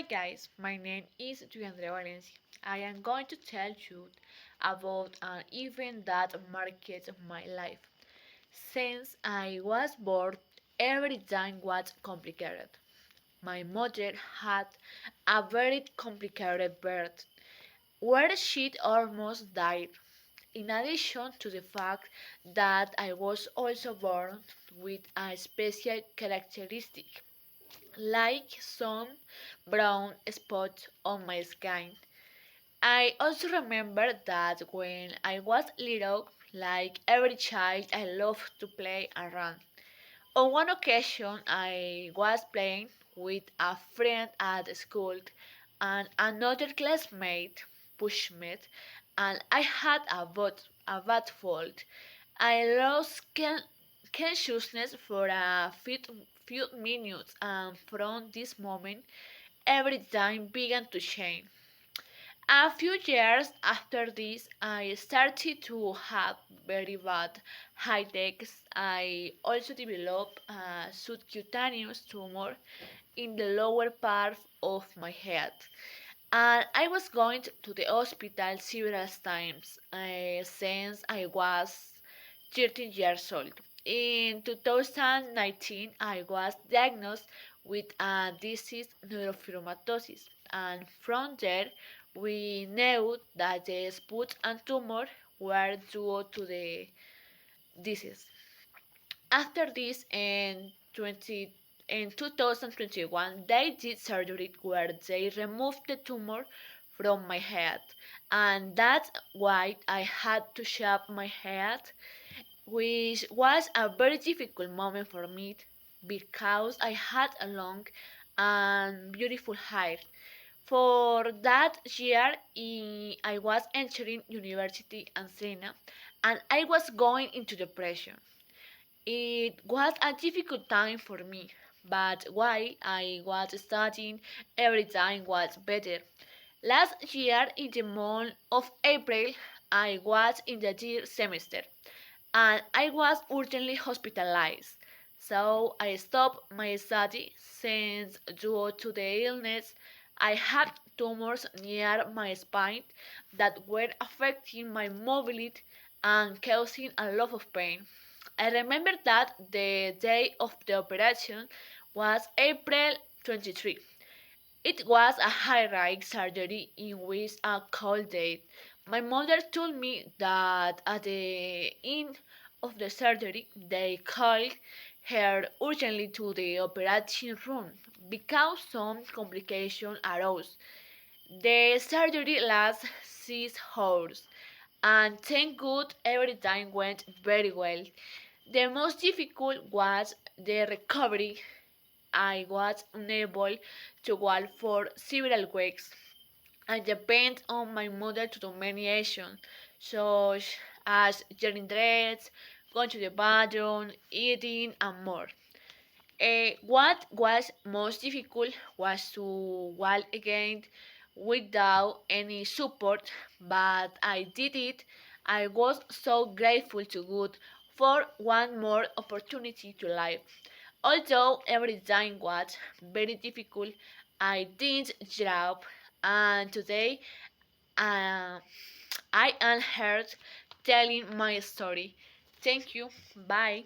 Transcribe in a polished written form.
Guys, my name is Yudy Andrea Valencia. I am going to tell you about an event that marked my life. Since I was born, every time was complicated. My mother had a very complicated birth, where she almost died. In addition to the fact that I was also born with a special characteristic like some brown spots on my skin. I also remember that when I was little, like every child, I loved to play around. On one occasion, I was playing with a friend at school, and another classmate pushed me, and I had a bad fall. I lost consciousness for a few minutes, and from this moment, every time began to change. A few years after this, I started to have very bad headaches. I also developed a subcutaneous tumor in the lower part of my head. And I was going to the hospital several times since I was 13 years old. In 2019, I was diagnosed with a disease neurofibromatosis, and from there, we knew that the spots and tumor were due to the disease. After this, in 2021, they did surgery where they removed the tumor from my head, and that's why I had to shave my head, which was a very difficult moment for me because I had a long and beautiful hair. For that year, I was entering university in Sena, and I was going into depression. It was a difficult time for me, but why I was studying every time was better. Last year, in the month of April, I was in the third semester and I was urgently hospitalized. So I stopped my study since, due to the illness, I had tumors near my spine that were affecting my mobility and causing a lot of pain. I remember that the day of the operation was April 23. It was a high-risk surgery in which a cold day. My mother told me that at the end of the surgery they called her urgently to the operating room because some complications arose. The surgery lasted 6 hours, and thank God everything went very well. The most difficult was the recovery. I was unable to walk for several weeks. I depend on my mother to do many actions, such as getting dressed, going to the bathroom, eating, and more. What was most difficult was to walk again without any support, but I did it. I was so grateful to God for one more opportunity to live. Although everything was very difficult, I didn't give up, and today uh, I am here telling my story. Thank you. Bye.